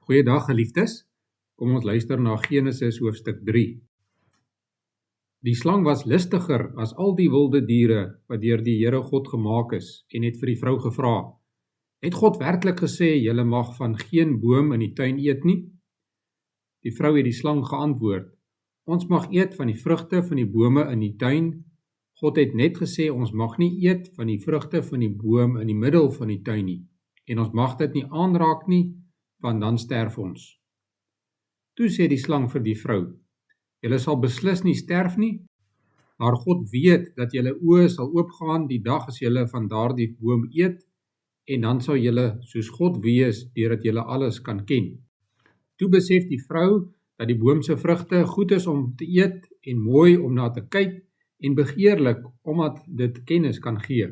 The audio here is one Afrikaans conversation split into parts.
Goeiedag geliefdes, kom ons luister na Genesis hoofstuk 3. Die slang was listiger as al die wilde diere wat deur die Here God gemaak is en het vir die vrou gevra, het God werklik gesê, julle mag van geen boom in die tuin eet nie? Die vrou het die slang geantwoord, ons mag eet van die vrugte van die bome in die tuin. God het net gesê, ons mag nie eet van die vrugte van die boom in die middel van die tuin nie, en ons mag dit nie aanraak nie, want dan sterf ons. Toe sê die slang vir die vrou, julle sal beslis nie sterf nie, maar God weet dat julle oë sal oopgaan die dag as julle van daardie boom eet, en dan sal julle soos God wees, deurdat julle alles kan ken. Toe besef die vrou dat die boom se vrugte goed is om te eet en mooi om na te kyk en begeerlik omdat dit kennis kan gee.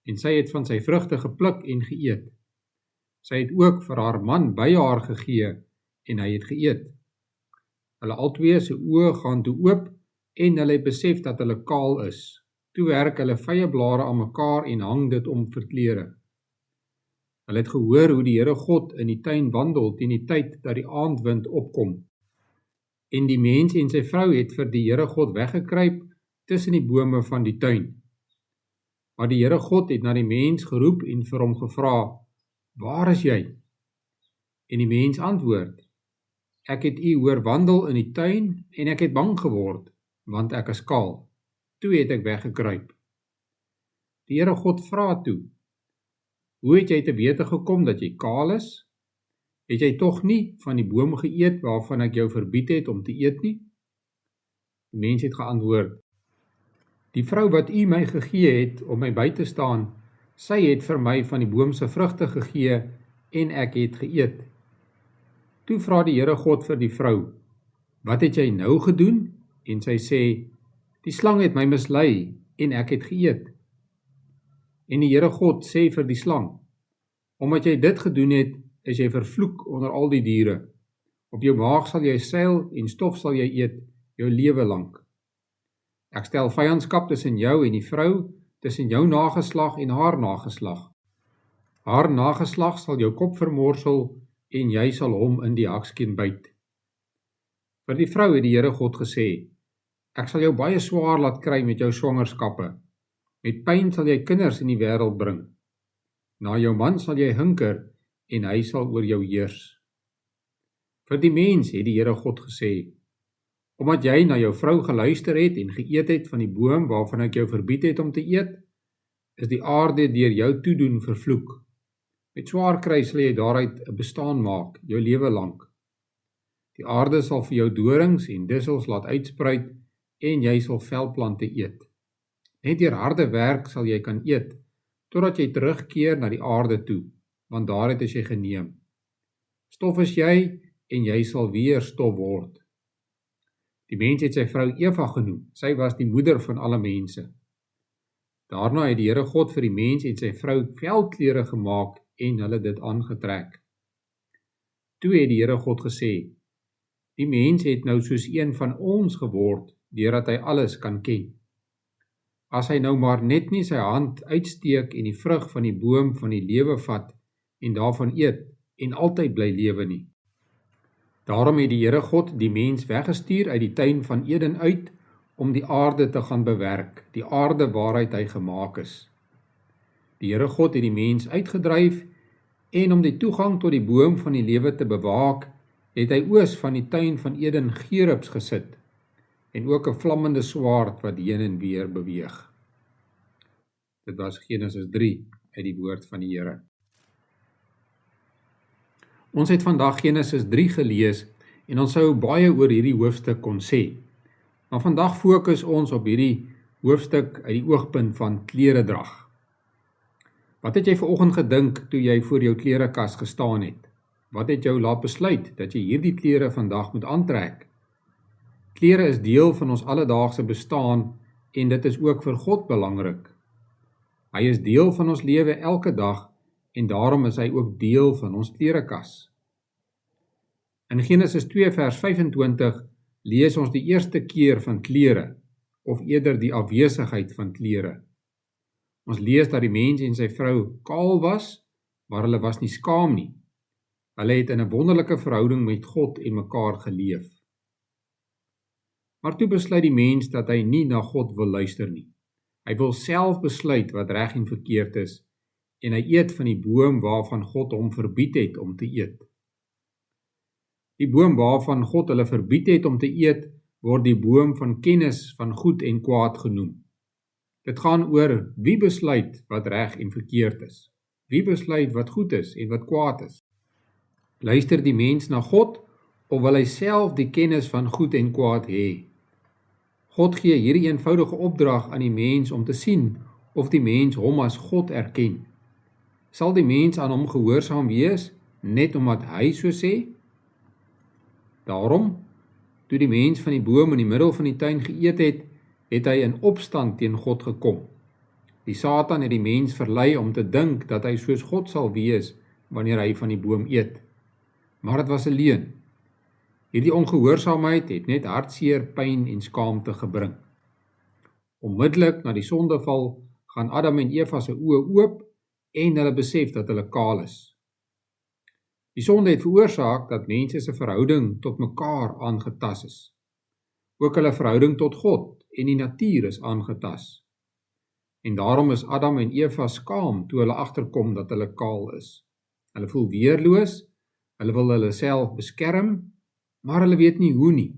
En sy het van sy vrugte gepluk en geëet. Sy het ook vir haar man by haar gegee en hy het geëet. Hulle albei se oë gaan toe oop en hulle het besef dat hulle kaal is. Toe werk hulle vye blare aan mekaar en hang dit om vir klere. Hulle het gehoor hoe die Here God in die tuin wandel teen die tyd dat die aandwind opkom. En die mens en sy vrou het vir die Here God weggekruip tussen die bome van die tuin. Maar die Here God het na die mens geroep en vir hom gevra, waar is jy? En die mens antwoord, ek het u hoor wandel in die tuin en ek het bang geword, want ek is kaal. Toe het ek weggekruip. Die Here God vra toe, hoe het jy te wete gekom dat jy kaal is? Het jy tog nie van die boom geëet waarvan ek jou verbied het om te eet nie? Die mens het geantwoord, die vrou wat u my gegee het om my by te staan, sy het vir my van die boom se vrugte gegee en ek het geëet. Toe vra die Here God vir die vrou, wat het jy nou gedoen? En sy sê, die slang het my mislei en ek het geëet. En die Here God sê vir die slang, omdat jy dit gedoen het, is jy vervloek onder al die diere. Op jou maag sal jy seil en stof sal jy eet, jou lewe lank. Ek stel vyandskap tussen jou en die vrou, tussen jou nageslag en haar nageslag. Haar nageslag sal jou kop vermorsel en jy sal hom in die hakskeen byt. Vir die vrou het die Here God gesê, ek sal jou baie swaar laat kry met jou swangerskappe. Met pyn sal jy kinders in die wêreld bring. Na jou man sal jy hinker en hy sal oor jou heers. Vir die mens het die Here God gesê, omdat jy na jou vrou geluister het en geëet het van die boom waarvan ek jou verbied het om te eet, is die aarde deur jou toedoen vervloek. Met swaar kry sal jy daaruit 'n bestaan maak, jou lewe lank. Die aarde sal vir jou dorings en dissels laat uitspruit en jy sal velplante eet. Net deur harde werk sal jy kan eet, totdat jy terugkeer na die aarde toe, want daaruit is jy geneem. Stof is jy en jy sal weer stof word. Die mens het sy vrou Eva genoem, sy was die moeder van alle mense. Daarna het die Here God vir die mens en sy vrou velklere gemaak en hulle dit aangetrek. Toe het die Here God gesê, die mens het nou soos een van ons geword, deurdat hy alles kan ken. As hy nou maar net nie sy hand uitsteek en die vrug van die boom van die lewe vat en daarvan eet en altyd bly lewe nie. Daarom het die Here God die mens weggestuur uit die tuin van Eden uit, om die aarde te gaan bewerk, die aarde waaruit hy gemaak is. Die Here God het die mens uitgedryf, en om die toegang tot die boom van die lewe te bewaak, het hy oos van die tuin van Eden gerubs gesit, en ook 'n vlammende swaard wat heen en weer beweeg. Dit was Genesis 3 uit die woord van die Here. Ons het vandag Genesis 3 gelees en ons sou baie oor hierdie hoofstuk kon sê. Maar vandag fokus ons op hierdie hoofstuk uit die oogpunt van kleredrag. Wat het jy vanoggend gedink toe jy voor jou klerekas gestaan het? Wat het jou laat besluit dat jy hierdie klere vandag moet aantrek? Klere is deel van ons alledaagse bestaan en dit is ook vir God belangrik. Hy is deel van ons lewe elke dag en daarom is hy ook deel van ons klerekas. In Genesis 2 vers 25 lees ons die eerste keer van klere, of eerder die afwesigheid van klere. Ons lees dat die mens en sy vrou kaal was, maar hulle was nie skaam nie. Hulle het in 'n wonderlike verhouding met God en mekaar geleef. Maar toe besluit die mens dat hy nie na God wil luister nie. Hy wil self besluit wat reg en verkeerd is, en hy eet van die boom waarvan God hom verbied het om te eet. Die boom waarvan God hulle verbied het om te eet, word die boom van kennis van goed en kwaad genoem. Dit gaan oor wie besluit wat reg en verkeerd is. Wie besluit wat goed is en wat kwaad is? Luister die mens na God, of wil hy self die kennis van goed en kwaad hê? God gee hierdie eenvoudige opdrag aan die mens om te sien of die mens hom as God erken. Sal die mens aan hom gehoorsaam wees, net omdat hy so sê? Daarom, toe die mens van die boom in die middel van die tuin geëet het, het hy in opstand teen God gekom. Die Satan het die mens verlei om te dink dat hy soos God sal wees wanneer hy van die boom eet. Maar dit was 'n leuen. Hierdie ongehoorsaamheid het net hartseer, pyn en skaamte gebring. Onmiddellik na die sondeval gaan Adam en Eva se oë oop en hulle besef dat hulle kaal is. Die sonde het veroorsaak dat mense se verhouding tot mekaar aangetas is. Ook hulle verhouding tot God en die natuur is aangetas. En daarom is Adam en Eva skaam toe hulle agterkom dat hulle kaal is. Hulle voel weerloos, hulle wil hulle self beskerm, maar hulle weet nie hoe nie.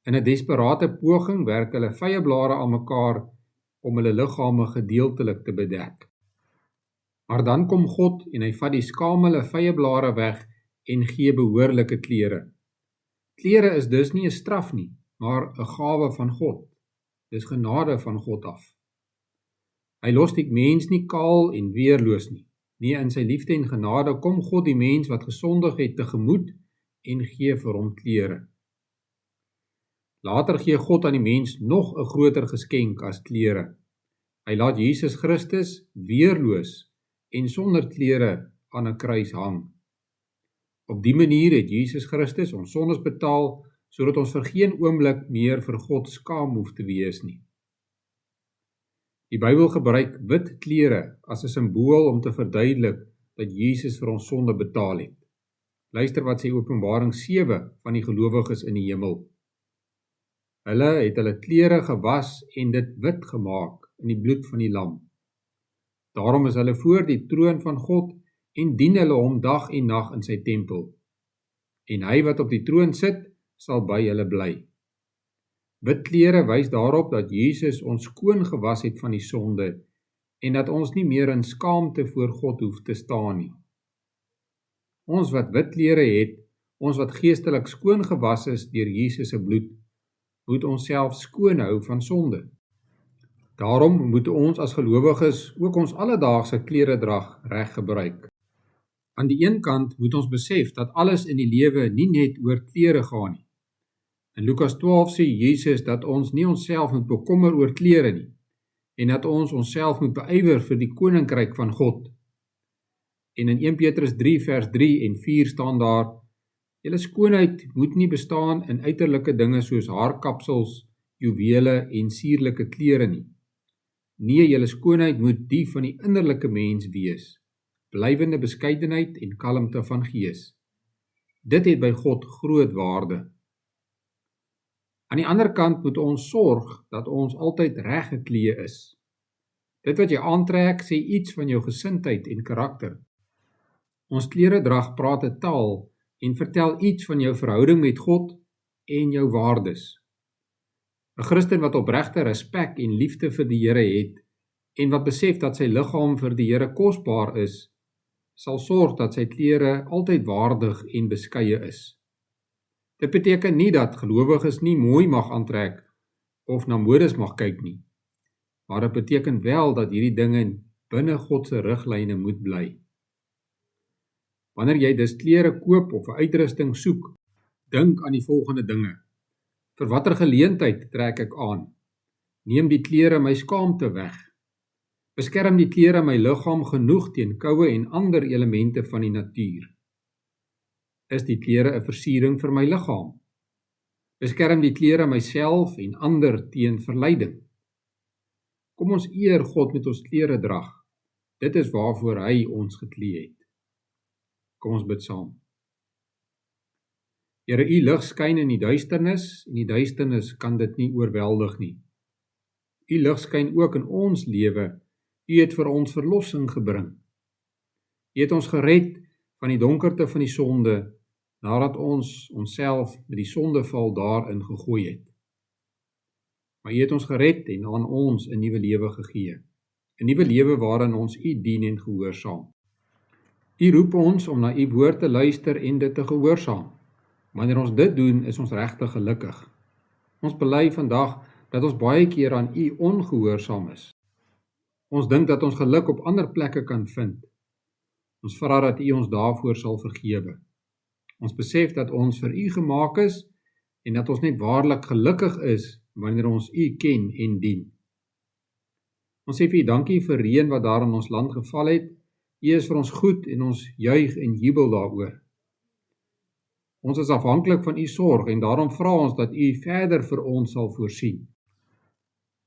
In 'n desperate poging werk hulle vyeblare aan mekaar om hulle liggame gedeeltelik te bedek. Maar dan kom God en hy vat die skamele vyeblare weg en gee behoorlike klere. Klere is dus nie 'n straf nie, maar 'n gawe van God. Dis genade van God af. Hy los die mens nie kaal en weerloos nie. Nee, in sy liefde en genade kom God die mens wat gesondig het tegemoet en gee vir hom klere. Later gee God aan die mens nog 'n groter geskenk as klere. Hy laat Jesus Christus weerloos en sonder klere aan 'n kruis hang. Op die manier het Jesus Christus ons sondes betaal, sodat ons vir geen oomblik meer vir God skaam hoef te wees nie. Die Bybel gebruik wit klere as 'n simbool om te verduidelik dat Jesus vir ons sonde betaal het. Luister wat sê Openbaring 7 van die gelowiges in die hemel. Hulle het hulle klere gewas en dit wit gemaak in die bloed van die lam. Daarom is hulle voor die troon van God en dien hulle hom dag en nag in sy tempel. En hy wat op die troon sit, sal by hulle bly. Wit klere wys daarop dat Jesus ons skoon gewas het van die sonde en dat ons nie meer in skaamte voor God hoef te staan nie. Ons wat wit klere het, ons wat geestelik skoon gewas is deur Jesus se bloed, moet onsself skoon hou van sonde. Daarom moet ons as gelowiges ook ons alledaagse kleredrag reg gebruik. Aan die een kant moet ons besef dat alles in die lewe nie net oor klere gaan nie. In Lukas 12 sê Jesus dat ons nie onsself moet bekommer oor klere nie, en dat ons onsself moet beywer vir die koninkryk van God. En in 1 Petrus 3 vers 3 en 4 staan daar: Julle skoonheid moet nie bestaan in uiterlike dinge soos haarkapsels, juwele en sierlike klere nie. Nee, julle skoonheid moet die van die innerlike mens wees, blywende beskeidenheid en kalmte van gees. Dit het by God groot waarde. Aan die ander kant moet ons sorg dat ons altyd reg geklee is. Dit wat jy aantrek sê iets van jou gesindheid en karakter. Ons kleredrag praat 'n taal en vertel iets van jou verhouding met God en jou waardes. 'n Christen wat opregte respek en liefde vir die Here het en wat besef dat sy liggaam vir die Here kosbaar is, sal sorg dat sy klere altyd waardig en beskeie is. Dit beteken nie dat gelowiges nie mooi mag aantrek of na modes mag kyk nie, maar dit beteken wel dat hierdie dinge binne God se riglyne moet bly. Wanneer jy dus klere koop of 'n uitrusting soek, dink aan die volgende dinge. Vir watter geleentheid trek ek aan? Neem die klere my skaamte weg. Beskerm die klere my liggaam genoeg teen koue en ander elemente van die natuur. Is die klere 'n versiering vir my liggaam? Beskerm die klere myself en ander teen verleiding. Kom ons eer God met ons kleredrag. Dit is waarvoor hy ons geklee het. Kom ons bid saam. Here, U lig skyn in die duisternis, en die duisternis kan dit nie oorweldig nie. U lig skyn ook in ons lewe. U het vir ons verlossing gebring. U het ons gered van die donkerte van die sonde, nadat ons onsself met die sondeval daarin gegooi het. Maar U het ons gered en aan ons 'n nuwe lewe gegee. 'n Nuwe lewe waarin ons U dien en gehoorsaam. U roep ons om na U woord te luister en dit te gehoorsaam. Wanneer ons dit doen, is ons regtig gelukkig. Ons bely vandag dat ons baie keer aan U ongehoorsaam is. Ons dink dat ons geluk op ander plekke kan vind. Ons vra dat U ons daarvoor sal vergewe. Ons besef dat ons vir U gemaak is en dat ons net waarlik gelukkig is wanneer ons U ken en dien. Ons sê vir U dankie vir reën wat daar in ons land geval het. U is vir ons goed en ons juig en jubel daaroor. Ons is afhanklik van U sorg en daarom vra ons dat U verder vir ons sal voorsien.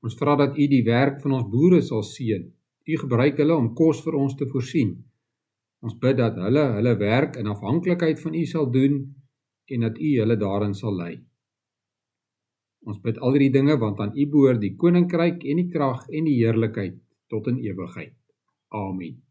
Ons vra dat U die werk van ons boere sal seën. U gebruik hulle om kos vir ons te voorsien. Ons bid dat hulle werk in afhanklikheid van U sal doen en dat U hulle daarin sal lei. Ons bid al die dinge want aan U behoort die koninkryk en die krag en die heerlikheid tot in ewigheid. Amen.